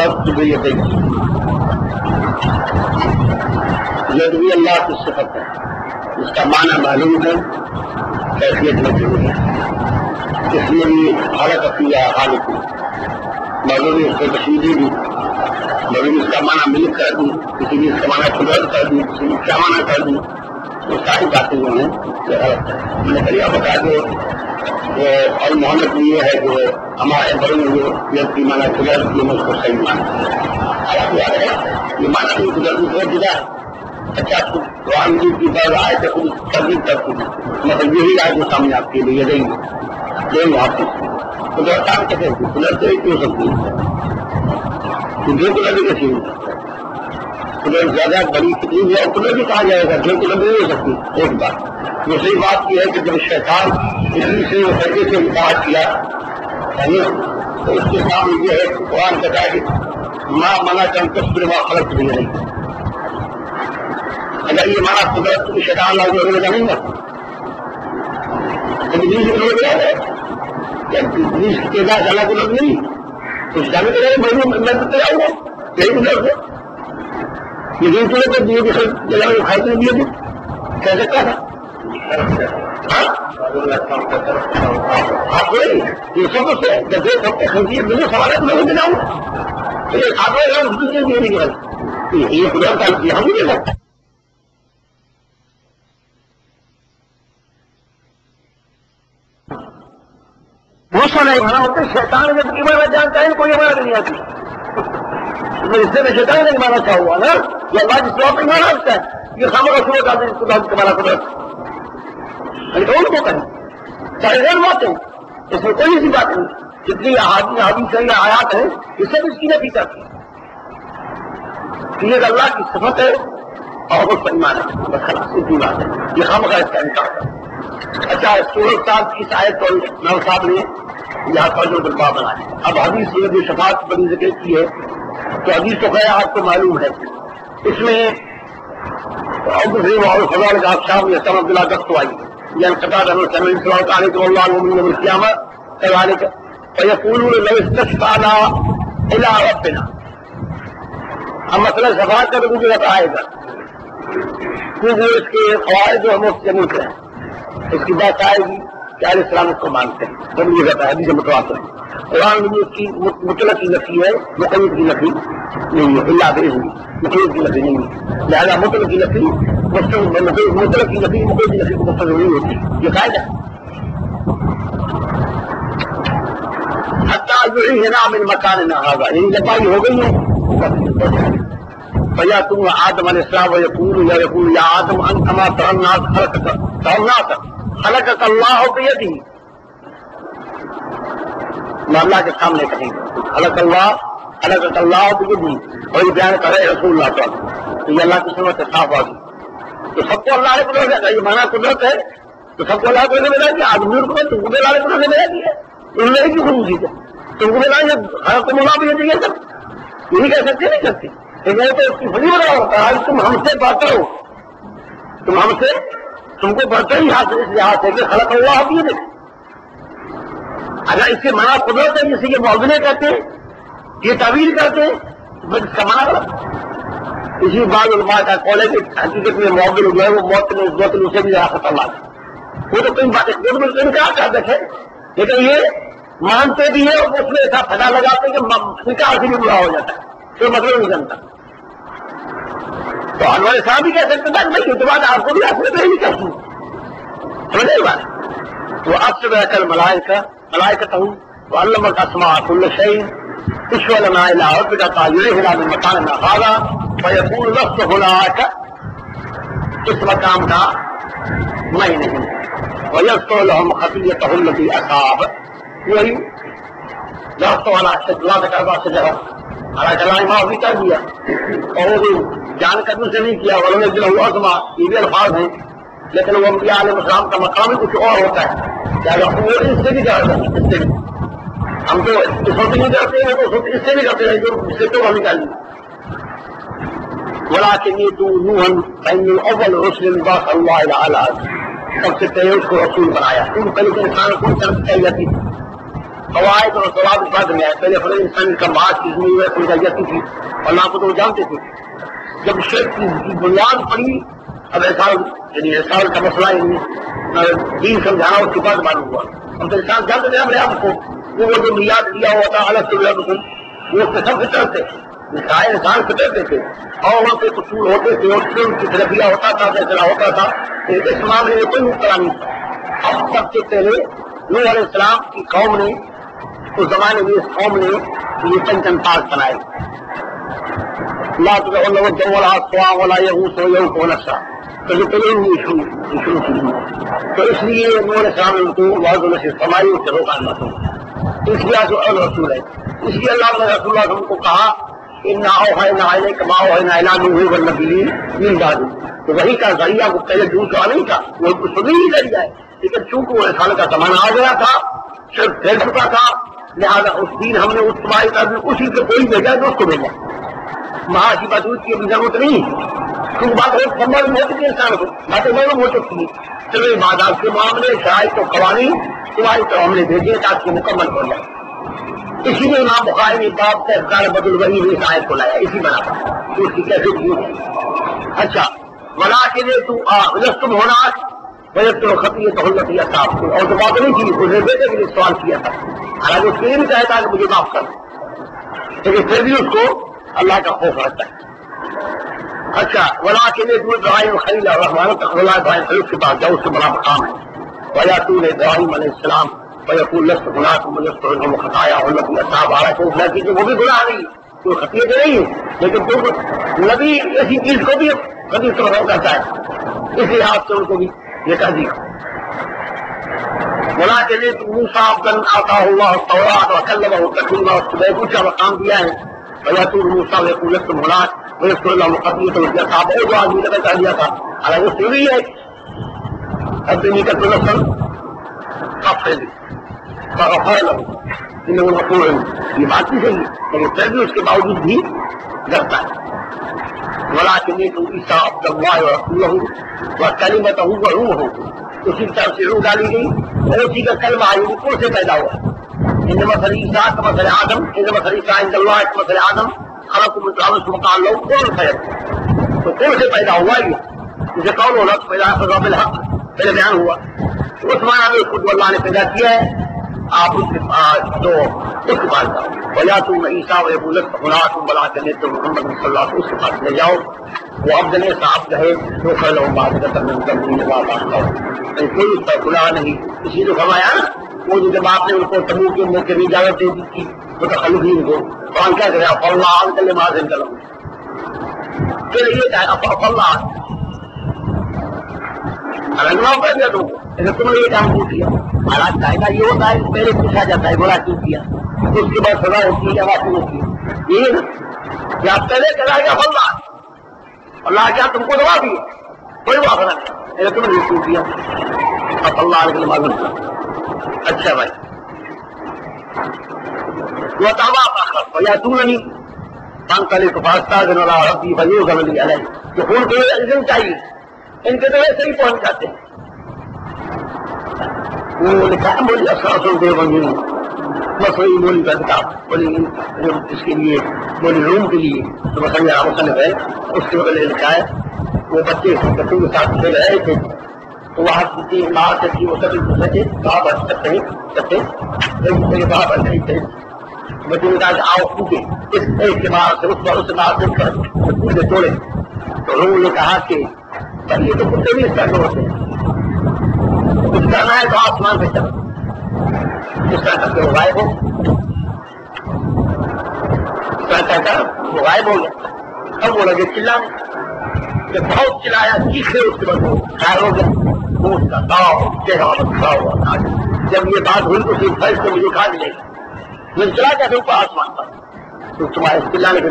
خلقت بیدی، ید بھی اللہ کی صفت ہے، اس کا معنی معلوم ہے، کیفیت مجھول ہے، اس لیے خلق فیہا خالق، معلوم اس کو تشریح دی، معلوم اس کا معنی ملک کر دی، کسی نے اس کا معنی قدرت کر دی، کسی نے کیا معنی کر دی، وہ ساری باتیں جو ہیں یہ غلط ہے. میں نے کہا بتا دو اور محمد یہ ہے جو ہمارے بڑے میں جو یہ معنی قدرت یہ مجھ کو صحیح مانا ہے، یہ معنی نہیں قدرت بہت جدا ہے. اچھا قرآن کی بات آئے تو خود ترغیب کرتی ہے، مطلب یہی آئے جو سامنے آپ کے لیے دیں گے آپ کی قدرت آپ کہتے ہیں قدرت ایک ہو سکتی ہے، جو قدرت کیسی ہو قدرت زیادہ بڑی کتنی ہے اور قدرت بھی کہا جائے گا، جو قدرت نہیں ہو سکتی. ایک بات دوسری بات یہ ہے کہ جب شیطان اتنی سے طریقے سے انکار کیا تو اس کے سامنے یہ ہے قرآن کہتا ہے کہ ماں منع چنکس پھر وہاں خلق بھی نہیں. اگر یہ مانا قدرت تو شیطان لاگو ہونے لگا نہیں گا، پولیس کی تعداد الگ الگ نہیں تو جانے کے لیے میں تو تیار ہوں یہی گزر ہے. لیکن تو دیے کے جگہ کھاتے دیے تھے کہہ سکتا تھا آپ یہ سب سے مجھے سوال میں دلاؤں یہ قدرت کا ہم نہیں دے سکتا. غصہ نہیں بنا ہوتے شیطان جب عبادت جانتا ہے کوئی عبادت نہیں آتی. اس سے میں شیطان نہیں مانا کیا ہوا نا یہ اللہ جس طرح پہ مانا ہوتا ہے یہ خامہ کا شروع کرتے ہیں قدرت کے مانا قدرت ان کو کہیں چاہے غیر بات ہے اس میں کوئی ایسی بات نہیں. جتنی حدیث ہے یا آیات ہیں اس سے بھی اس کی نفی کرتی ہے. یہ اللہ کی صفت ہے اور اس پر ایمان ہے، بس خلاص اتنی بات ہے. یہ خامہ کا اس کا انکار ہے. اچھا سورج صاحب کی شاید اور نو صاحب نے یہاں پر جو دربا بنایا. اب حدیث میں جو شفاعت بڑی ذکر کی ہے تو حدیث تو خیر آپ کو معلوم ہے. اس میں خدا کا شاہ میں سم عبداللہ دست آئی یعنی قطع تعالیٰ تو اللہ علیہ القیامت كذلك فيقولون لو استشفعنا الى ربنا. ہم مسئلہ شفاعت کا تو مجھے بتائے گا کیونکہ اس کے قواعد جو ہم اس سے ملتے ہیں اس کی بات آئے گی کہ علیہ السلام اس کو مانتے ہیں تو مجھے کہتا ہے حدیث متواتر ہے. قرآن میں اس کی مطلق کی نفی ہے مقید کی نفی نہیں ہے، اللہ باذن مقید کی نفی نہیں ہے. لہٰذا مطلق کی نفی مطلق کی نفی مقید کی نفی کو مستقل نہیں ہوتی. یہ قاعدہ حتیٰ یعیدنا من مکاننا ھذا یعنی لبائی ہو گئی ہے. فیاتون آدم علیہ السلام ویقول یا آدم انت ما ترى خلقك اللہ بیدہ. میں اللہ کے سامنے کہیں خلق اللہ بیدہ اور یہ بیان کرے رسول اللہ تعالیٰ تو یہ اللہ کی سنت سے صاف آگی. تو سب کو اللہ نے قدرت ہے، یہ مانا قدرت ہے تو سب کو اللہ کو ملا دیا. آدمی کو تم کو اللہ نے قدرت ملا دی ہے ان میں کی خصوصیت ہے. تم کو ملا خلق اللہ بیدہ یہ سب یہی کہہ سکتے نہیں کرتے. تو اس کی بڑی بڑا ہوتا ہے تم ہم سے بڑھتے ہو، تم کو بڑھتے ہی ہاتھ اس لحاظ سے کہ خلق اللہ ہوتی ہے. اگر اس کے معنی قدرت ہے جسے یہ معاوضے کہتے ہیں یہ تعویل کرتے ہیں اس کا معنی غلط. اسی بعض علماء کا قول ہے کہ حقیقت میں معاوضے جو ہے وہ موت سے بھی خطرناک ہے. وہ تو کئی باتیں انکار کر دیتے لیکن یہ مانتے بھی ہیں اور اس میں ایسا پھٹا لگاتے ہیں کہ انکار سے بھی برا ہو جاتا ہے کوئی مطلب نہیں جانتا. تو ہمارے صاحب بھی کہہ سکتے تھا کہ بھائی یہ تو بات آپ کو بھی آپ نے نہیں کرتی سمجھے بات. وہ اب سے بہتر ملائکہ ہوں تو علم الاسماء کل شیء اشفع لنا الى ربك تعالى من مكاننا هذا فيقول لست هناك اس مقام کا میں نہیں ويغفر لهم خطيئتهم التي اصاب. وہی لست والا لا تقربوا الشجرة حالانکہ اللہ نے معافی کر دیا اور وہ جان کر سے نہیں کیا ولم يجد له عظما یہ بھی الفاظ ہیں لیکن وہ انبیاء علیہ السلام کا مقام ہی کچھ اور ہوتا ہے. کیا وہ اس سے بھی کرتے ہیں اس سے بھی ہم تو اس وقت نہیں کرتے ہیں تو اس سے بھی کرتے ہیں جو اس سے تو ہم نکال لیں. ولكن يدعو نوحا فإن أول رسل بعث الله إلى العالم سب سے پہلے اس کو رسول بنایا. ان پہلے انسان کو طرف چاہیے تھی قواعد اور ضوابط بعد میں آئے. پہلے فلاں انسان کا معاش کی زمین سمجھا جاتی تھی اور نہ کو تو وہ جانتے تھے. جب شرک کی بنیاد پڑی اب احسان کا مسئلہ دین سمجھانا اس کے بعد معلوم ہوا. ہم تو انسان جانتے تھے ہمارے آپ کو وہ جو میاد دیا ہوا تھا الگ سے وہ اس کے سب فطرت تھے. انسان فطرت تھے اور وہاں پہ قصور ہوتے تھے اور ان کی تربیہ ہوتا تھا فیصلہ ہوتا تھا. اس معاملے میں کوئی مبتلا نہیں تھا. اب سب سے پہلے نوح علیہ السلام کی قوم نے اس زمانے میں اس قوم نے یہ چند پاک بنائے. اللہ تو یہ پہلے شروع کی. تو اس لیے نوح علیہ السلام نے ان کو واضح سے فرمائی اس سے روکا نہ. اس لیے جو رسول ہے اس لیے اللہ نے رسول اللہ کو کہا ان اوحینا الیک ما اوحینا الی نوح والنبیین من بعد. تو وہی کا ذریعہ وہ پہلے دوسرا نہیں تھا, وہ خود ہی ذریعہ ہے. لیکن چونکہ وہ رسالت کا زمانہ آ گیا تھا, صرف پھیل چکا تھا, لہٰذا اس دین ہم نے اس تمہاری طرف اسی سے کوئی بھیجا جو اس کو بھیجا. وہاں کی بات کی ابھی ضرورت نہیں. کچھ بات سمجھ میں ہوتی تھی انسان کو, باتیں معلوم ہو چکی. چلو عبادات کے معاملے شرائط و قوانین تمہاری طرف ہم نے بھیجے تاکہ مکمل ہو جائے. اسی لیے امام بخاری نے باب کا اذکار بدل وحی میں اس آیت کو لایا اسی بنا کر. تو اس کی کیسے بھی اچھا ولا کے لیے تم ہونا تو خطیت حلتی صاحب کو اور تو بات نہیں کی اسے بیٹے کے لیے سوال کیا تھا. حالانکہ اس کے لیے بھی چاہتا کہ مجھے معاف کر, لیکن پھر بھی اس کو اللہ کا خوف رہتا ہے. اچھا ولا کے لیے تم ابراہیم خلیل الرحمن ابراہیم خلیل کے پاس جاؤ, اس سے بڑا مقام ہے. ویاتون ابراہیم علیہ السلام ویقول لست گناہکم ویستغفرکم خطایا حلتی اصحاب حالانکہ اس لڑکی کہ وہ بھی گناہ نہیں, کوئی خطیت نہیں ہے, لیکن تم نبی ایسی چیز کو بھی کبھی توڑ کرتا ہے, اس لحاظ سے ان کو بھی یہ کہہ دیا. بلا کے لیے موسیٰ عبداً آتا ہوا التوراۃ وکلمہ تکلیما, اس کو بے اونچا مقام دیا ہے. ویاتون موسیٰ ویقول لست گناہک ویستغفر لهم خطیئتهم اصحاب جو آدمی نے کہہ دیا تھا حالانکہ وہ سوری ہے. اب دنیا کا تنسل افضل فغفر له انه غفور رحیم. یہ بات بھی صحیح ہے لیکن پھر بھی اس کے باوجود بھی ڈرتا ہے. ولكن عیسیٰ عبد اللہ ورسولہ وکلمتہ وروحہ, اسی طرف سے روح ڈالی گئی اور اسی کا کلمہ ہے کون سے پیدا ہوا. ان مثل عیسیٰ کا مثل آدم, ان مثل عیسیٰ عند اللہ کا مثل آدم خلق من تراب وقال له كن فيكون. تو کون سے پیدا ہوا یہ جسے قول ہونا تو پیدا فضا بالحق پہلے بیان ہوا. اس معنی میں خود اللہ نے پیدا کیا ہے. آپ اس کے جو اس کے پاس جاؤ ویاتون عیسیٰ ویقول لست گناہکم ولا تنیت محمد صلی اللہ علیہ وسلم, اس کے پاس لے جاؤ. وہ عبد نے صاحب کہے وہ خیر لهم معذرۃ من ذنبهم ولا تخافوا, کوئی اس پر گناہ نہیں. اسی نے فرمایا نا وہ جب آپ نے ان کو تبوک کے موقع میں اجازت دے دی تھی متخلفین کو, قرآن کیا کہا فاللہ عن کل ما ذن لهم, پھر یہ کہا فاللہ الگ کر دیا تم کو, لیکن تم نے یہ کام کیوں کیا. حالات قاعدہ یہ ہوتا ہے پہلے پوچھا جاتا ہے گناہ کیوں کیا, اس کے بعد سزا ہوتی ہے یا معافی ہوتی ہے. یہ نا آپ پہلے کہا گیا فاللہ, اللہ کیا تم کو دبا دیا کوئی معافی نہیں, لیکن تم نے یہ کیوں کیا. اب اللہ علیہ معلوم کیا. اچھا بھائی وہ دعویٰ آخر ویاتوننی فانقلب فاستأذن على ربی فیؤذن لی علیہ. جو خون کے لیے اذن چاہیے ان کے تو ایسے ہی پہنچ جاتے ہیں. وہ لکھا ہے مولی اساس دیوبندی مسئلہ مولی کا کتاب مولی اس کے لیے مولی روم کے لیے تو مسئلہ مصنف ہے, اس کے بغیر لکھا ہے وہ بچے بچوں کے ساتھ کھیل رہے تھے تو وہاں کی ماں سے تھی وہ سبھی دوسرے تھے کہاں بچ سکتے ہیں ایک دوسرے کے کہاں بچ نہیں تھے. بچوں نے کہا کہ آؤ کودے اس ایک کے باہر سے اس پر اس باہر سے کر کودے توڑے. تو روم نے کہا کہ یہ تو کتے بھی اس طرح ہوتے ہیں, کچھ کرنا ہے تو آسمان پہ چلو. اس طرح کر کے وہ غائب ہو, اس طرح کہہ کر وہ غائب ہو گیا. اب وہ لگے چلانے, جب بہت چلایا چیخے اس کے بعد وہ خیر ہو گیا. اس کا داؤ چہرہ کھڑا ہوا. جب یہ بات ہوئی تو صرف فرض کو مجھے کھا دیا, میں چلا گیا تھا اوپر آسمان پر, تو تمہارے چلانے کے